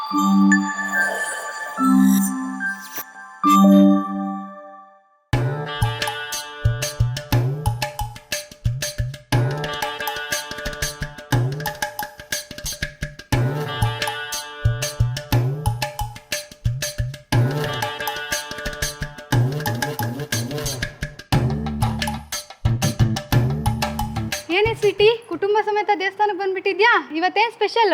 ಏನೇ ಸ್ವೀಟಿ, ಕುಟುಂಬ ಸಮೇತ ದೇವಸ್ಥಾನಕ್ಕೆ ಬಂದ್ಬಿಟ್ಟಿದ್ಯಾ? ಇವತ್ತೇನ್ ಸ್ಪೆಷಲ್?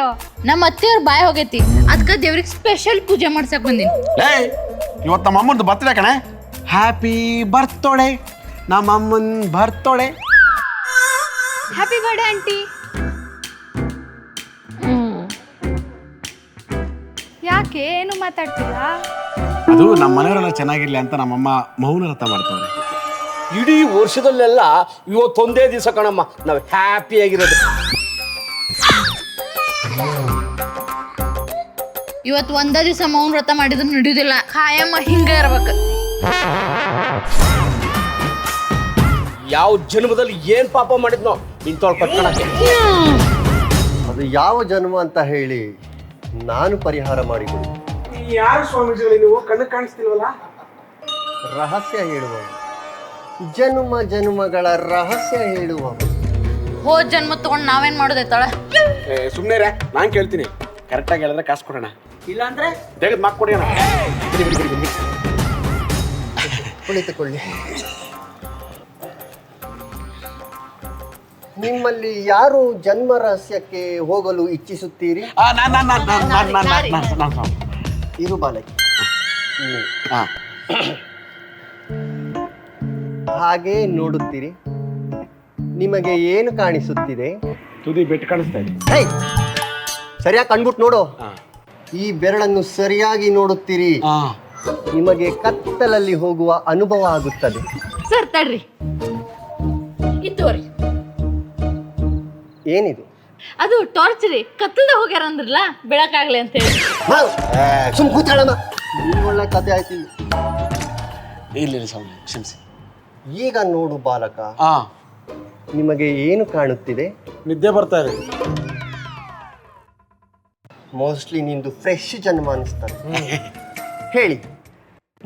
ನಮ್ಮ ಅತ್ತೆಯವ್ರ ಬಾಯ್ ಹೋಗೈತಿ, ಅದಕ್ಕೆ ದೇವ್ರಿಗೆ ಸ್ಪೆಷಲ್ ಪೂಜೆ ಮಾಡ್ಸಕ್ ಬಂದೀನಿ. ಇವತ್ತು ನಮ್ಮ ಅಮ್ಮಂದು ಬರ್ತ್ಡೇ ಕಣೆ. ಹ್ಯಾಪಿ ಬರ್ತೋಡೆ, ನಮ್ಮ ಅಮ್ಮನ ಬರ್ತೋಡೆ. Happy birthday aunty. ಯಾಕೆ ಏನು ಮಾತಾಡ್ತಿಲ್ಲ? ಅದು ನಮ್ಮ ಮನೆಯವರೆಲ್ಲ ಚೆನ್ನಾಗಿರ್ಲಿ ಅಂತ ನಮ್ಮಮ್ಮ ಮೌನ ವ್ರತ ಮಾಡ್ತಾವ್ರೆ. ಇಡೀ ವರ್ಷದಲ್ಲೆಲ್ಲ ಇವತ್ತೊಂದೇ ದಿವಸ ಕಣಮ್ಮ ನಾವು ಹ್ಯಾಪಿಯಾಗಿರೋದು. ಇವತ್ತು ಒಂದೇ ದಿವಸ ಮೌನ ವ್ರತ ಮಾಡಿದ್ರು ನಡೆಯುದಿಲ್ಲ, ಖಾಯಮ್ಮ ಹಿಂಗ ಇರ್ಬೇಕು. ಯಾವ ಜನ್ಮದಲ್ಲಿ ಏನ್ ಪಾಪ ಮಾಡಿದ್ನೋ ಇಂಥವ್ಳು ಕಟ್ಕೊಳಕ್ಕೆ. ಅದು ಯಾವ ಜನ್ಮ ಅಂತ ಹೇಳಿ ನಾನು ಪರಿಹಾರ ಮಾಡಿಕೊಡಿ. ಯಾರು ಸ್ವಾಮೀಜಿಗಳು ನೀವು? ಕಣ್ಣು ಕಾಣಿಸ್ತಿಲ್ವಲ್ಲ? ರಹಸ್ಯ ಹೇಳುವ, ಜನ್ಮ ಜನ್ಮಗಳ ರಹಸ್ಯ ಹೇಳುವ. ಹೋದ್ ಜನ್ಮ ತಗೊಂಡ್ ನಾವೇನ್ ಮಾಡೋದೈತಳ? ಸುಮ್ಮನೆ ರೇ, ನಾನು ಕೇಳ್ತೀನಿ. ಕರೆಕ್ಟಾಗಿ ಹೇಳಿದ್ರೆ ಕಾಸು ಕೊಡೋಣ, ಇಲ್ಲ ಅಂದ್ರೆ ತೆಗೆದು ಮಾಕ್ ಕೊಡಿ ಅಣ್ಣ. ಕುಳಿತುಕೊಳ್ಳಿ. ನಿಮ್ಮಲ್ಲಿ ಯಾರು ಜನ್ಮ ರಹಸ್ಯಕ್ಕೆ ಹೋಗಲು ಇಚ್ಛಿಸುತ್ತೀರಿ? ಇರು ಬಾಲಕಿ. ಹಾಗೆ ನೋಡುತ್ತೀರಿ. ನಿಮಗೆ ಏನು ಕಾಣಿಸುತ್ತಿದೆ? ತುದಿ ಬೆಟ್ಟು ಕಾಣಿಸ್ತಾ ಇದೆ. ಸರಿಯಾಗಿ ಕಣ್ಬಿಟ್ಟು ನೋಡು. ಈ ಬೆರಳನ್ನು ಸರಿಯಾಗಿ ನೋಡುತ್ತೀರಿ. ನಿಮಗೆ ಕತ್ತಲಲ್ಲಿ ಹೋಗುವ ಅನುಭವ ಆಗುತ್ತದೆ. ಸರ್ ತಡ್ರಿ, ಇತ್ತೋರಿ. ಏನಿದು? ಅದು ಟಾರ್ಚ್ ರೀ, ಕತ್ತಲ್ದ ಹೋಗ್ಯಾರ ಅಂದ್ರಲ್ಲ ಬೆಳಕಾಗ್ಲಿ ಅಂತ ಹೇಳಿ. ಸುಮ್ ಕೂತಾಳಮ್ಮ, ಒಳ್ಳೆ ಕತೆ ಆಯ್ತು. ಇಲ್ಲ ಸ್ವಾಮಿ, ಕ್ಷಮಿಸಿ. ಈಗ ನೋಡು ಬಾಲಕ, ನಿಮಗೆ ಏನು ಕಾಣುತ್ತಿದೆ? ನಿದ್ದೆ ಬರ್ತಾ ಇದೆ. ಮೋಸ್ಟ್ಲಿ ನಿಂದು ಫ್ರೆಶ್ ಜನ್ಮ ಅನಿಸ್ತಾರೆ. ಹೇಳಿ,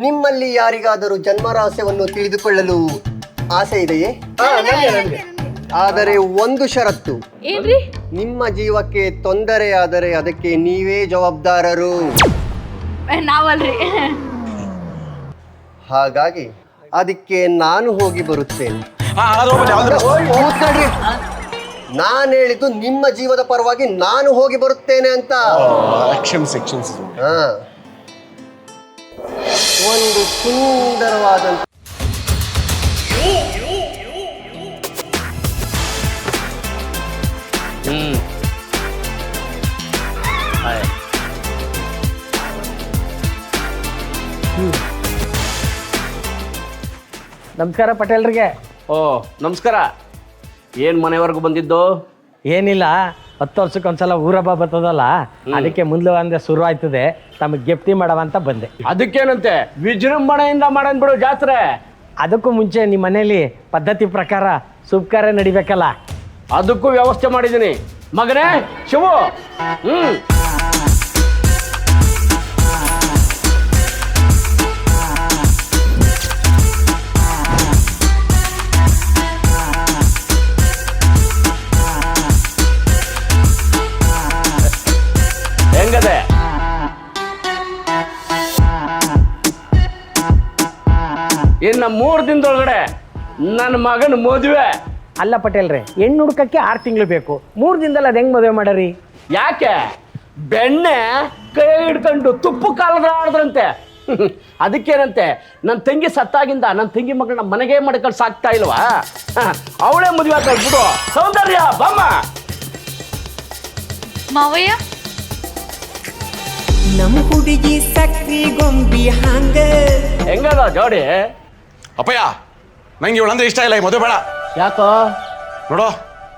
ನಿಮ್ಮಲ್ಲಿ ಯಾರಿಗಾದರೂ ಜನ್ಮ ರಹಸ್ಯವನ್ನು ತಿಳಿದುಕೊಳ್ಳಲು ಆಸೆ ಇದೆಯೇ? ಆದರೆ ಒಂದು ಷರತ್ತು. ಏನ್ರಿ? ನಿಮ್ಮ ಜೀವಕ್ಕೆ ತೊಂದರೆಯಾದರೆ ಅದಕ್ಕೆ ನೀವೇ ಜವಾಬ್ದಾರರು. ನಾವಲ್ರಿ. ಹಾಗಾಗಿ ಅದಕ್ಕೆ ನಾನು ಹೋಗಿ ಬರುತ್ತೇನೆ. ನಾನು ಹೇಳಿದ್ದು ನಿಮ್ಮ ಜೀವದ ಪರವಾಗಿ ನಾನು ಹೋಗಿ ಬರುತ್ತೇನೆ ಅಂತ. ಕ್ಷಮಿಸಿ ಕ್ಷಮಿಸಿ. ಒಂದು ಸುಂದರವಾದಂತ ನಮಸ್ಕಾರ ಪಟೇಲ್ರಿಗೆ. ಓ ನಮಸ್ಕಾರ. ಏನ್ ಮನೆವರೆಗೂ ಬಂದಿದ್ದು? ಏನಿಲ್ಲ, 10 ವರ್ಷಕ್ಕೊಂದ್ಸಲ ಊರಬ್ಬ ಬರ್ತದಲ್ಲ, ಅದಕ್ಕೆ ಮುಂದೆ ಒಂದೇ ಶುರು ಆಯ್ತದೆ, ತಮಗೆ ಗಿಫ್ಟಿ ಮಾಡವ ಅಂತ ಬಂದೆ. ಅದಕ್ಕೇನಂತೆ, ವಿಜೃಂಭಣೆಯಿಂದ ಮಾಡನ್ ಬಿಡು ಜಾತ್ರೆ. ಅದಕ್ಕೂ ಮುಂಚೆ ನಿಮ್ಮ ಮನೇಲಿ ಪದ್ಧತಿ ಪ್ರಕಾರ ಶುಭ ಕಾರ್ಯ ನಡಿಬೇಕಲ್ಲ, ಅದಕ್ಕೂ ವ್ಯವಸ್ಥೆ ಮಾಡಿದ್ದೀನಿ ಮಗನೇ ಶಿವು. ಹೆಂಗದೆ? ಇನ್ನು 3 ದಿನದೊಳಗಡೆ ನನ್ನ ಮಗನ ಮದುವೆ. ಅಲ್ಲ ಪಟೇಲ್ರೆ, ಹೆಣ್ಣು ಹುಡ್ಕಕ್ಕೆ 6 ತಿಂಗಳು ಬೇಕು, 3 ದಿನದಲ್ಲಿ ಅದು ಹೆಂಗ್ ಮದುವೆ ಮಾಡರಿ? ಯಾಕೆ? ಬೆಣ್ಣೆ ಕೈ ಹಿಡ್ಕೊಂಡು ತುಪ್ಪ ಕಾಲದ ಆಡ್ರಂತೆ. ಅದಕ್ಕೇನಂತೆ, ನನ್ನ ತಂಗಿ ಸತ್ತಾಗಿಂದ ನನ್ನ ತಂಗಿ ಮಗಳನ್ನ ಮನೆಗೆ ಮಾಡ್ಕೊಂಡು ಸಾಕ್ತಾ ಇಲ್ವಾ? ಅವಳೇ ಮದುವೆ ಆಗ್ಬಿಡು. ಸೌಂದರ್ಯ ಬಮ್ಮ. ಮಾವಯ್ಯ, ನಮ್ಮ ಹುಡುಗಿ ಸಕ್ರಿ ಗೊಂಬಿ ಹಂಗ ಹೆಂಗದ ಜೋಡಿ? ಅಪ್ಪಯ್ಯ, ನಂಗೆ ಇವಳಂದ್ರೆ ಇಷ್ಟ ಇಲ್ಲ, ಈ ಮದುವೆ ಬೇಡ. ಯಾಕೋ? ನೋಡೋ,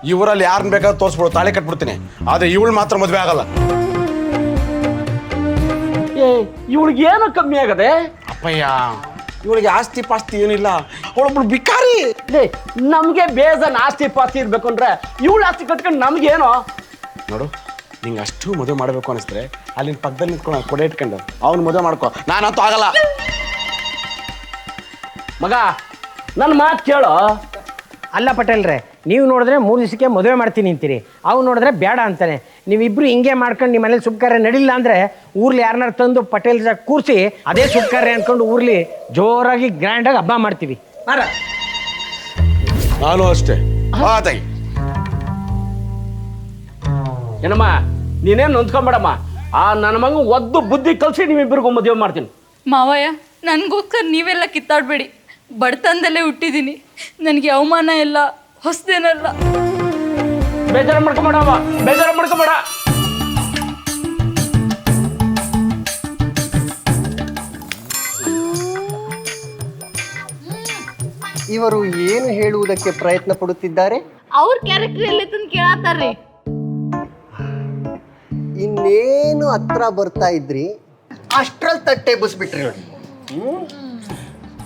ಈ ಊರಲ್ಲಿ ಯಾರನ್ನ ಬೇಕಾದ್ರೂ ತೋರಿಸ್ಬಿಡು, ತಾಳಿ ಕಟ್ಬಿಡ್ತೀನಿ. ಆದ್ರೆ ಇವಳು ಮಾತ್ರ ಮದುವೆ ಆಗಲ್ಲ. ಇವಳಿಗೆ ಏನೋ ಕಮ್ಮಿ ಆಗದೆ? ಅಪ್ಪಯ್ಯ, ಇವಳಿಗೆ ಆಸ್ತಿ ಪಾಸ್ತಿ ಏನಿಲ್ಲ, ಅವಳೊಬ್ಳು ಬಿಕಾರಿ. ನಮ್ಗೆ ಬೇಜಾನ್ ಆಸ್ತಿ ಪಾಸ್ತಿ ಇರ್ಬೇಕು ಅಂದ್ರೆ ಇವಳು ಆಸ್ತಿ ಕಟ್ಕೊಂಡು ನಮ್ಗೇನೋ? ನೋಡು, ನಿಂಗೆ ಅಷ್ಟು ಮದುವೆ ಮಾಡಬೇಕು ಅನಿಸಿದ್ರೆ ಅಲ್ಲಿನ ಪಕ್ಕದಲ್ಲಿ ನಿಂತ್ಕೊಂಡು ಕೊಡೆ ಇಟ್ಕೊಂಡು ಅವ್ನು ಮದುವೆ ಮಾಡ್ಕೊ. ನಾನಂತೂ ಆಗಲ್ಲ. ಮಗ ನನ್ನ ಮಾತು ಕೇಳೋ. ಅಲ್ಲ ಪಟೇಲ್ರೆ, ನೀವು ನೋಡಿದ್ರೆ 3 ದಿವಸಕ್ಕೆ ಮದುವೆ ಮಾಡ್ತೀನಿ ಅಂತೀರಿ, ಅವ್ನು ನೋಡಿದ್ರೆ ಬೇಡ ಅಂತಾನೆ. ನೀವಿಬ್ರು ಹಿಂಗೆ ಮಾಡ್ಕೊಂಡು ನಿಮ್ಮ ಮನೇಲಿ ಶುಭ ಕಾರ್ಯ ನಡಿಲ್ಲ ಅಂದರೆ ಊರ್ಲಿ ಯಾರನ್ನಾರು ತಂದು ಪಟೇಲ್ ಕೂರಿಸಿ ಅದೇ ಶುಭ ಕಾರ್ಯ ಅಂದ್ಕೊಂಡು ಊರ್ಲಿ ಜೋರಾಗಿ ಗ್ರ್ಯಾಂಡಾಗಿ ಹಬ್ಬ ಮಾಡ್ತೀವಿ. ನಾನು ಅಷ್ಟೇ. ತಾಯಿ ಏನಮ್ಮ ನೀನೇನು ನೊಂದ್ಕೊಂಬೇಡಮ್ಮ. ಆ ನನ್ನ ಮಗ ಒದ್ದು ಬುದ್ಧಿ ಕಲಿಸಿ ನೀವಿಬ್ಬರಿಗೂ ಮದುವೆ ಮಾಡ್ತೀನಿ. ಮಾವಯ್ಯ, ನನಗೋಸ್ಕರ ನೀವೆಲ್ಲ ಕಿತ್ತಾಡಬೇಡಿ. ಬಡತನದಲ್ಲೇ ಹುಟ್ಟಿದ್ದೀನಿ, ನನಗೆ ಅವಮಾನ ಇಲ್ಲ, ಹೊಸದೇನಲ್ಲ. ಬೇಜಾರು ಮಾಡ್ಕೊಂಬೇಡಮ್ಮ, ಬೇಜಾರು ಮಾಡ್ಕೊಂಬೇಡ. ಇವರು ಏನು ಹೇಳುವುದಕ್ಕೆ ಪ್ರಯತ್ನ ಪಡುತ್ತಿದ್ದಾರೆ? ಅವ್ರ ಕ್ಯಾರೆಕ್ಟರ್ ಎಲ್ಲೈತಂತ ಕೇಳತ್ತಾರ್ರಿ. ಇನ್ನೇನು ಹತ್ರ ಬರ್ತಾ ಇದ್ರಿ, ಅಷ್ಟ್ರಲ್ಲಿ ತಟ್ಟೆ ಬಸ್ಬಿಟ್ರಿ ನೋಡಿ.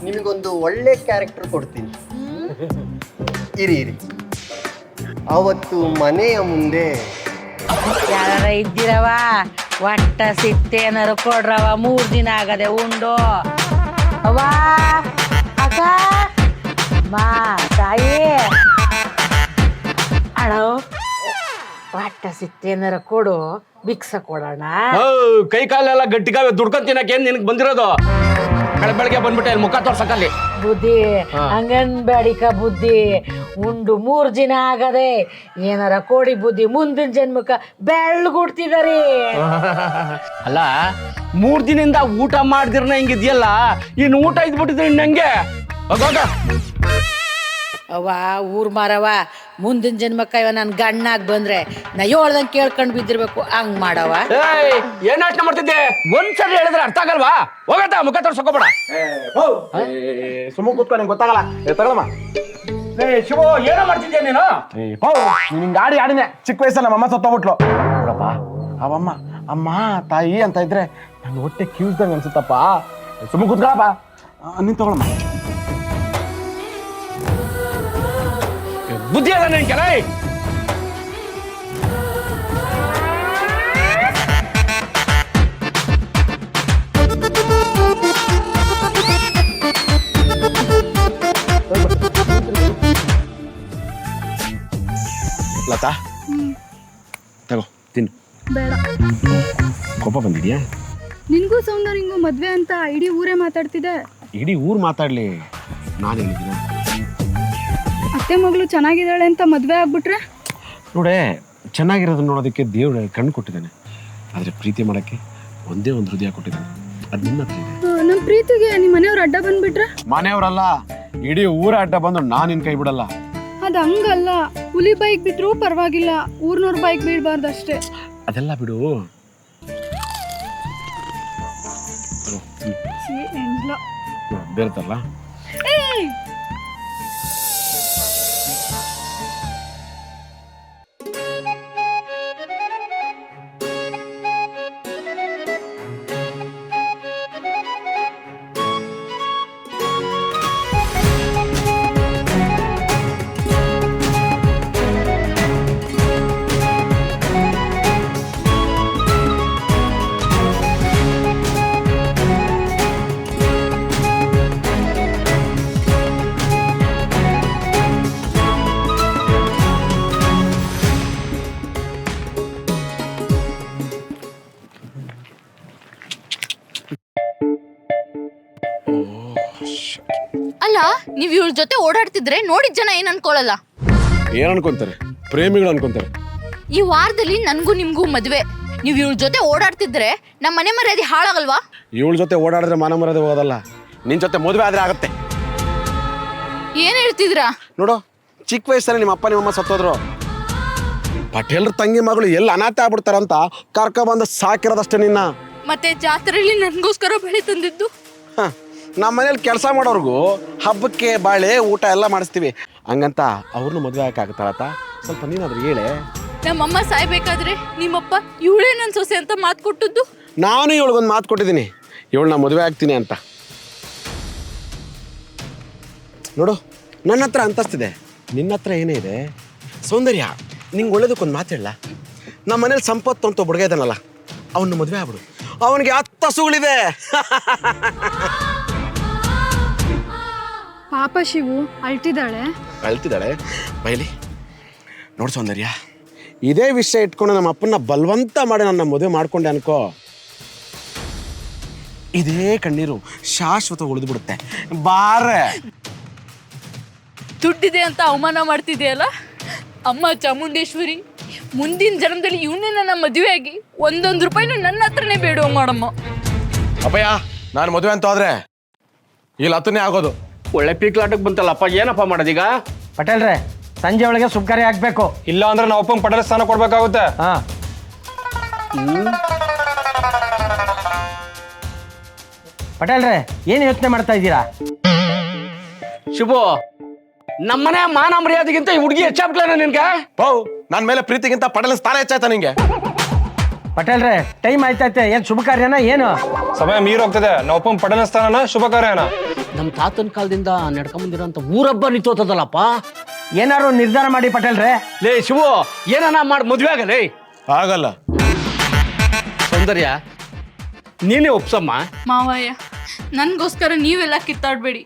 ನಿಮಗೊಂದು ಒಳ್ಳೆ ಕ್ಯಾರೆಕ್ಟರ್ ಕೊಡ್ತೀನಿ. ಇರಿ ಇರಿ. ಅವತ್ತು ಮನೆಯ ಮುಂದೆ ಯಾರ ಇದ್ದಿರವ ಒಟ್ಟ ಸಿಟ್ಟೇನಾರು ಕೊಡ್ರವ, 3 ದಿನ ಆಗದೆ ಉಂಡು. ಅವ್ವ ಅಕ್ಕ ಮಾ ತಾಯಿ ಅಣ್ಣ ಒಟ್ಟ ಸಿಟ್ಟೇನಾರ ಕೊಡು, ಭಿಕ್ಷ ಕೊಡೋಣ. ಕೈ ಕಾಲೆಲ್ಲ ಗಟ್ಟಿಗಾವೆ ದುಡ್ಕೊಂಡ್ ತಿನ್ನಕೇನು ನಿನಗೆ ಬಂದಿರೋದು? ಬೆಳಗ್ಗೆ ಬಂದ್ಬಿಟ್ಟೆ ಇಲ್ಲಿ ಮುಖ ತೋರ್ಸಕ್ಕಲ್ಲಿ. ಬುದ್ಧಿ ಹಂಗನ್ಬೇಡಿಕ ಬುದ್ಧಿ. ಉಂಡು 3 ದಿನ ಆಗದೆ ಏನಾರ ಕೊಡಿ ಬುದ್ಧಿ, ಮುಂದಿನ ಜನ್ಮಕ್ಕ ಬೆಳ್ಳಗುಡ್ತಿದಾರಿ. ಅಲ್ಲ 3 ದಿನದಿಂದ ಊಟ ಮಾಡ್ದಿರ್ನ ಹಿಂಗಿದ್ಯಲ್ಲ, ಇನ್ನು ಊಟ ಇದ್ಬಿಟ್ಟಿದ್ರೆ ನಂಗೆ ಅವ್ವ ಊರ್ ಮಾರವ, ಮುಂದಿನ ಜನ್ಮಕ್ಕ ಇವ ನನ್ ಗಣ್ಣಾಗ್ ಬಂದ್ರೆ ನಾ ಹೇಳ್ದಂಗೆ ಕೇಳ್ಕೊಂಡ್ ಬಿದ್ದಿರ್ಬೇಕು, ಹಂಗ್ ಮಾಡವ. ಏನ್ ಯೋಚನೆ ಮಾಡ್ತಿದ್ದೆ? ಒಂದ್ಸರಿ ಹೇಳಿದ್ರೆ ಅರ್ಥ ಆಗಲ್ವಾ? ಹೋಗತ್ತ ಮುಖ ತೋರ್ಸಕೋಬೇಡ. ಸುಮ್ಮ ಕೂತ್ಕೊ, ನಿಂಗೆ ಗೊತ್ತಾಗಲ್ಲ. ತಗೊಳಮ್ಮ. ಶಿವ ಏನೋ ಮಾಡ್ತಿದ್ಯಾ ನೀನು? ನಿನ್ ಗಾಡಿ ಆಡಿನೇ ಚಿಕ್ಕ ವಯಸ್ಸಲ್ಲಿ ನಮ್ಮಮ್ಮ ಸತ್ತೋಗ್ಬಿಟ್ಲು ನೋಡಪ್ಪ. ಅವಮ್ಮ ಅಮ್ಮ ತಾಯಿ ಅಂತ ಇದ್ರೆ ನನ್ನ ಹೊಟ್ಟೆ ಕಿವಿಸ್ದಂಗೆ ಅನ್ಸುತ್ತಪ್ಪ. ಸುಮ್ಮ ಕೂತ್ಕೊಳಪ್ಪ. ನೀನ್ ತಗೊಳಮ್ಮ. ಬುದ್ಧಿ ಅದ ನಿನ್ ಕೆಲ. ಲತಾ ತಗೋ ತಿನ್ನು. ಬೇಡ. ಕೋಪ ಬಂದಿದ್ಯಾ? ನಿನ್ಗೂ ಸೌಂದರ್ಯಂಗೂ ಮದ್ವೆ ಅಂತ ಇಡೀ ಊರೇ ಮಾತಾಡ್ತಿದೆ. ಇಡೀ ಊರು ಮಾತಾಡ್ಲಿ, ನಾನು ಹೇಳಿದ್ದೀನ? ಅತ್ತೆ ಮಗಳು ಚೆನ್ನಾಗಿದ್ದಾಳೆ ಅಂತ ಮದ್ವೆ ಆಗ್ಬಿಟ್ರೆ ನೋಡೆ, ಚೆನ್ನಾಗಿರೋದನ್ನ ನೋಡೋದಕ್ಕೆ ದೇವ್ರು ಕಣ್ಣು ಕೊಟ್ಟಿದ್ದಾನೆ, ಆದರೆ ಪ್ರೀತಿ ಮಾಡೋಕ್ಕೆ ಒಂದೇ ಒಂದು ಹೃದಯ ಕೊಟ್ಟಿದ್ದಾನೆ. ಅದು ನಿನ್ನ ಹತ್ರ ಇದೆ. ನಮ್ಮ ಪ್ರೀತಿಗೆ ನಿಮ್ಮ ಮನೆಯವ್ರು ಅಡ್ಡ ಬಂದ್ಬಿಟ್ರೆ? ಮನೆಯವರಲ್ಲ, ಇಡೀ ಊರ ಅಡ್ಡ ಬಂದು ನಾನು ನಿನ್ನ ಕೈ ಬಿಡಲ್ಲ. ಅದು ಹಂಗಲ್ಲ, ಹುಲಿ ಬೈಕ್ ಬಿದ್ರೂ ಪರವಾಗಿಲ್ಲ, ಊರ್ನವ್ರ ಬೈಕ್ ಬೀಳ್ಬಾರ್ದು ಅಷ್ಟೇ. ಅದೆಲ್ಲ ಬಿಡು. ಬೇರೆ ತರಲ್ಲ. ಅಲ್ಲ, ನೀವ್ ಇವ್ರ ಜೊತೆ ಓಡಾಡ್ತಿದ್ರೆ ನೋಡಿದ ಜನ ಏನ್ ಅನ್ಕೊಳಲ್ಲ? ಏನ್ ಅನ್ಕೊಂತಾರೆ? ಪ್ರೇಮಿಗಳು ಅನ್ಕೊಂತಾರೆ. ಈ ವಾರದಲ್ಲಿ ನನ್ಗೂ ನಿಮ್ಗೂ ಮದ್ವೆ, ನೀವ್ ಇವ್ರ ಜೊತೆ ಓಡಾಡ್ತಿದ್ರೆ ನಮ್ಮ ಮನೆ ಮರ್ಯಾದೆ ಹಾಳಾಗಲ್ವಾ? ಇವಳ ಜೊತೆ ಓಡಾಡಿದ್ರೆ ಮಾನ ಮರ್ಯಾದೆ ಹೋಗೋದಲ್ಲ, ನಿನ್ ಜೊತೆ ಮದುವೆ ಆದ್ರೆ ಆಗತ್ತೆ. ಏನ್ ಹೇಳ್ತಿದ್ರಾ? ನೋಡು, ಚಿಕ್ಕ ವಯಸ್ಸಲ್ಲಿ ನಿಮ್ಮ ಅಪ್ಪ ನಿಮ್ಮಮ್ಮ ಸತ್ತೋದ್ರು. ಪಟೇಲ್ರ ತಂಗಿ ಮಗಳು ಎಲ್ಲಿ ಅನಾಥ ಆಗ್ಬಿಡ್ತಾರಂತ ಕರ್ಕ ಬಂದು ಸಾಕಿರೋದಷ್ಟೇ ನಿನ್ನ. ಮತ್ತೆ ಜಾತ್ರೆಯಲ್ಲಿ ನನ್ಗೋಸ್ಕರ ಬಳೆ ತಂದಿದ್ದು? ನಮ್ಮ ಮನೇಲಿ ಕೆಲಸ ಮಾಡೋರ್ಗು ಹಬ್ಬಕ್ಕೆ ಬಾಳೆ ಊಟ ಎಲ್ಲ ಮಾಡಿಸ್ತೀವಿ, ಹಂಗಂತ ಅವ್ರನ್ನ ಮದುವೆ ಹಾಕಾಗತ್ತಾರತ್ತ? ಸ್ವಲ್ಪ ನೀನಾದ್ರೂ ಹೇಳೆ. ನಮ್ಮಮ್ಮ ಸಾಯ್ಬೇಕಾದ್ರೆ ನಿಮ್ಮಪ್ಪ ಇವಳೇ ನನ್ನ ಸೊಸೆ ಅಂತ ಮಾತು ಕೊಟ್ಟದ್ದು? ನಾನು ಇವಳಿಗೊಂದು ಮಾತು ಕೊಟ್ಟಿದ್ದೀನಿ, ಇವಳನ್ನ ಮದುವೆ ಆಗ್ತೀನಿ ಅಂತ. ನೋಡು, ನನ್ನ ಹತ್ರ ಅಂತಸ್ತಿದೆ, ನಿನ್ನ ಹತ್ರ ಏನೇ ಇದೆ? ಸೌಂದರ್ಯ, ನಿಂಗೆ ಒಳ್ಳೇದಕ್ಕೊಂದು ಮಾತು ಹೇಳ. ನಮ್ಮ ಮನೇಲಿ ಸಂಪತ್ತು ಅಂತ ಹುಡುಗ ಇದ್ದಾನಲ್ಲ, ಅವನ್ನ ಮದುವೆ ಆಗ್ಬಿಡು. ಅವನಿಗೆ 10 ಹಸುಗಳಿದೆ. ಪಾಪ ಶಿವು ಅಳ್ತಿದ್ದಾಳೆ. ಅಳ್ತಿದ್ದಾಳೆ ಬೈಲಿ. ನೋಡು ಸೌಂದರ್ಯ, ಇದೇ ವಿಷಯ ಇಟ್ಕೊಂಡು ನಮ್ಮ ಅಪ್ಪನ ಬಲವಂತ ಮಾಡಿ ನನ್ನ ಮದುವೆ ಮಾಡ್ಕೊಂಡೆ ಅನ್ಕೋ, ಇದೇ ಕಣ್ಣೀರು ಶಾಶ್ವತ ಉಳಿದು ಬಿಡುತ್ತೆ. ಬಾರೆ ದುಡ್ಡಿದೆ ಅಂತ ಅವಮಾನ ಮಾಡ್ತಿದೆಯಲ್ಲ ಅಮ್ಮ ಚಾಮುಂಡೇಶ್ವರಿ, ಮುಂದಿನ ಜನ್ಮದಲ್ಲಿ ಇವನೇ ನನ್ನ ಮದುವೆ ಆಗಿ 1 ರೂಪಾಯಿನೂ ನನ್ನ ಹತ್ರನೇ ಬೇಡುವ ಮಾಡಮ್ಮ. ಅಪ್ಪಯ್ಯ, ನಾನು ಮದುವೆ ಅಂತ ಹೋದ್ರೆ ಇಲ್ಲಿ 10ನೇ ಆಗೋದು. ಒಳ್ಳೆ ಪೀಕ್ಲಾಟಕ್ಕೆ ಬಂತಲ್ಲಪ್ಪ, ಏನಪ್ಪ ಮಾಡೋದೀಗ? ಪಟೇಲ್ರೆ, ಸಂಜೆ ಒಳಗೆ ಶುಭ ಕಾರ್ಯ ಆಗ್ಬೇಕು. ಇಲ್ಲ ಅಂದ್ರೆ ನಾವು ಒಪ್ಪಂಗೆ ಪಟೇಲ್ ಸ್ಥಾನ ಕೊಡ್ಬೇಕಾಗುತ್ತೆ. ಹಾ, ಪಟೇಲ್ರೆ ಏನು ಯೋಚನೆ ಮಾಡ್ತಾ ಇದ್ದೀರಾ? ಶಿವು, ನಮ್ಮನೆ ಮಾನ ಮರ್ಯಾದೆಗಿಂತ ಈ ಹುಡುಗಿ ಹೆಚ್ಚಾಗ್ಬಿಟ್ಲೇನ ನಿನ್ಗೆ? ನನ್ನ ಮೇಲೆ ಪ್ರೀತಿಗಿಂತ ಪಟೇಲ್ ಸ್ಥಾನ ಹೆಚ್ಚಾಯ್ತಾ ನಿಂಗೆ? ಪಟೇಲ್ರೆ, ಟೈಮ್ ಆಯ್ತೈತೆ. ಏನು ಶುಭ ಕಾರ್ಯನ ಏನು? ಸಮಯ ಮೀರ್ ಹೋಗ್ತದೆ. ನಾವು ಒಪ್ಪಂಗೆ ಪಟೇಲ್ ಸ್ಥಾನನ ಶುಭ ಕಾರ್ಯನ. ನಮ್ಮ ತಾತನ ಕಾಲದಿಂದ ನಡ್ಕೊಂಬಂದಿರೋಂಥ ಊರಬ್ಬ ನಿಂತೋತದಲ್ಲಪ್ಪ. ಏನಾರು ನಿರ್ಧಾರ ಮಾಡಿ ಪಟೇಲ್ರೆ. ಲೇ ಶಿವು, ಏನನ್ನ ಮಾಡಿ ಮದುವೆ ಆಗಲೇ? ಆಗಲ್ಲ. ಸೌಂದರ್ಯ, ನೀನೇ ಒಪ್ಸಮ್ಮ. ಮಾವಯ್ಯ, ನನಗೋಸ್ಕರ ನೀವೆಲ್ಲ ಕಿತ್ತಾಡಬೇಡಿ.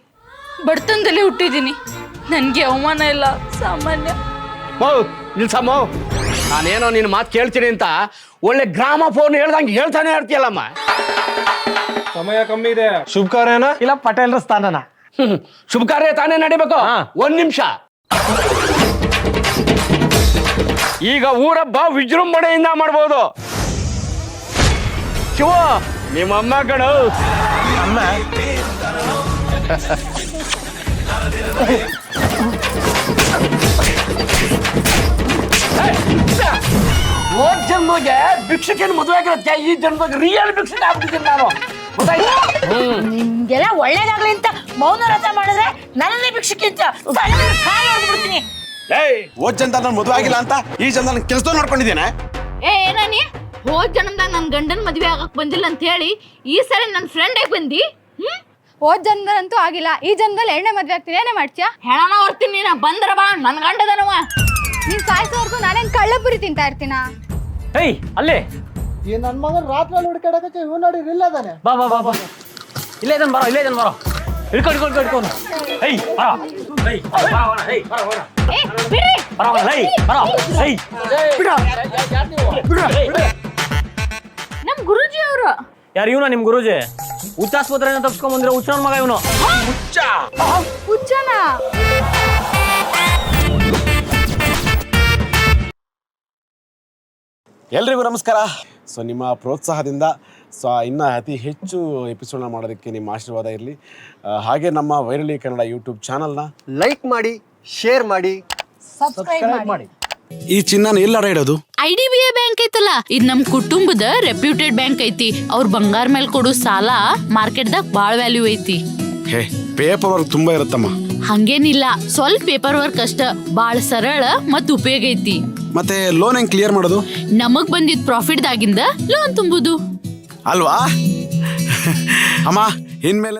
ಬಡತನದಲ್ಲೇ ಹುಟ್ಟಿದ್ದೀನಿ, ನನಗೆ ಅವಮಾನ ಇಲ್ಲ ಸಾಮಾನ್ಯ. ನಿಲ್ಸಮ್ಮ, ನಾನೇನೋ ನಿನ್ನ ಮಾತು ಕೇಳ್ತೀನಿ ಅಂತ ಒಳ್ಳೆ ಗ್ರಾಮ ಫೋನ್ ಹೇಳ್ದಂಗೆ ಹೇಳ್ತಾನೆ ಇರ್ತೀಯಲ್ಲಮ್ಮ. ಸಮಯ ಕಮ್ಮಿ ಇದೆ. ಶುಭ ಕಾರ್ಯನ ಇಲ್ಲ ಪಟೇಲ್ರ ಸ್ಥಾನನ? ಶುಭ ಕಾರ್ಯ ತಾನೇ ನಡಿಬೇಕು. ಹಾ. 1 ನಿಮಿಷ. ಈಗ ಊರಬ್ಬ ವಿಜೃಂಭಣೆಯಿಂದ ಮಾಡ್ಬೋದು. ಶಿವ, ನಿಮ್ಮಮ್ಮ ಕಣು. ಅಮ್ಮ ಹೋದ್ ಜನ್ಮಗೆ ಭಿಕ್ಷಕನ ಮದುವೆ ಆಗಿರುತ್ತೆ, ಈ ಜನ್ಮಗೆ ರಿಯಲ್ ಭಿಕ್ಷಕ ಆಗ್ಬಿಟ್ಟಿದ್ದೀನಿ ನಾನು. ಗೊತ್ತಾಯ್ತಾ? ನಿಮ್ಗೆಲ್ಲ ಒಳ್ಳೇದಾಗ್ಲಿ ಅಂತ ಮೌನ ವ್ರತ ಮಾಡಿದ್ರೆ ನನ್ನೇ ಭಿಕ್ಷಕ್ಕಿಂತ ಬಿಡ್ತೀನಿ. ಹೋದ್ ಜನ ನಾನು ಮದುವೆ ಆಗಿಲ್ಲ ಅಂತ ಈ ಜನ ನನ್ನ ಕೆಲಸ ನೋಡ್ಕೊಂಡಿದ್ದೇನೆ. ಏನಾನಿ ಹೋದ್ ಜನ್ಮದಾಗ ನನ್ನ ಗಂಡನ ಮದುವೆ ಆಗಕ್ ಬಂದಿಲ್ಲ ಅಂತ ಹೇಳಿ ಈ ಸರಿ ನನ್ನ ಫ್ರೆಂಡ್ ಆಗಿ ಬಂದಿ. ಹೋದ್ ಜನ್ಮದಲ್ಲಂತೂ ಆಗಿಲ್ಲ, ಈ ಜನ್ಮದಲ್ಲಿ 2ನೇ ಮದ್ವೆ ಆಗ್ತೀನಿ. ಏನೇ ಮಾಡ್ತೀಯಾ? ಹೆಣನ ಹೊರ್ತೀನಿ ನೀನು. ಬಂದ್ರ ಬಾ, ನನ್ನ ಗಂಡದನವ. ನೀನ್ ಸಾಯಿಸೋವರೆಗೂ ನಾನೇನ್ ಕಳ್ಳಪುರಿ ತಿಂತಾ ಇರ್ತೀನ? ಏಯ್, ಅಲ್ಲೇ ಈ ನನ್ನ ಮಗನ ರಾತ್ರಿ ಹುಡುಕಾಡಕ್ಕೆ ಇವ್ ನೋಡಿ ಇಲ್ಲದಾನೆ. ಬಾ ಬಾ ಬಾ ಬಾ, ಇಲ್ಲೇ ಇದನ್ ಬರೋ, ಇಲ್ಲೇ ಇದನ್ ಬರೋ. ಹಿಡ್ಕೊಂಡು ಏಯ್ ಬರೋ, ಏಯ್ ಬರೋ, ಏಯ್ ಬರೋ, ಬರೋ. ಏ ಬಿಡಿ, ಬರೋ, ಏಯ್ ಬರೋ, ಏಯ್ ಬಿಡು, ಬಿಡು. ನಮ್ ಗುರುಜಿ ಅವರು. ಯಾರು ಇವನ? ನಿಮ್ ಗುರೂಜಿ ಹುಚ್ಚಾಸ್ಪತ್ರೆಯಿಂದ ತಪ್ಸ್ಕೊಂಡ್ ಬಂದಿರೋ ಹುಚ್ಚನ ಮಗ ಇವನು. ಹುಚ್ಚನ? ಎಲ್ರಿಗೂ ನಮಸ್ಕಾರ. ಸೊ ನಿಮ್ಮ ಪ್ರೋತ್ಸಾಹದಿಂದ ಇನ್ನು ಅತಿ ಹೆಚ್ಚು ಎಪಿಸೋಡ್ನ ಮಾಡೋದಕ್ಕೆ ನಿಮ್ಮ ಆಶೀರ್ವಾದ ಇರಲಿ. ಹಾಗೆ ನಮ್ಮ ವೈರಲಿ ಕನ್ನಡ ಯೂಟ್ಯೂಬ್ ಚಾನಲ್ನ ಲೈಕ್ ಮಾಡಿ, ಶೇರ್ ಮಾಡಿ, ಸಬ್ಸ್ಕ್ರೈಬ್ ಮಾಡಿ. ಈ ಚಿನ್ನನ ಎಲ್ಲಾಡ ಇಡೋದು? IDBI ಬ್ಯಾಂಕ್ ಐತಲ್ಲ, ಇದು ನಮ್ ಕುಟುಂಬದ ರೆಪ್ಯೂಟೆಡ್ ಬ್ಯಾಂಕ್ ಐತಿ. ಅವ್ರ ಬಂಗಾರ ಮೇಲೆ ಕೊಡೋ ಸಾಲ ಮಾರ್ಕೆಟ್ದಾಗ ಬಾಳ ವ್ಯಾಲ್ಯೂ ಐತಿ. ಹೇ, ಪೇಪರ್ ವರ್ಕ್ ತುಂಬಾ ಇರುತ್ತಮ್ಮ. ಹಂಗೇನಿಲ್ಲ, ಸ್ವಲ್ಪ ಪೇಪರ್ ವರ್ಕ್ ಅಷ್ಟ. ಬಾಳ ಸರಳ ಮತ್ತು ಉಪಯೋಗ ಐತಿ. ಮತ್ತೆ ಲೋನ್ ಹೆಂಗ್ ಕ್ಲಿಯರ್ ಮಾಡೋದು? ನಮಗ್ ಬಂದಿದ್ ಪ್ರಾಫಿಟ್ ದಾಗಿಂದ ಲೋನ್ ತುಂಬುದು ಅಲ್ವಾ ಅಮ್ಮ? ಇನ್ಮೇಲೆ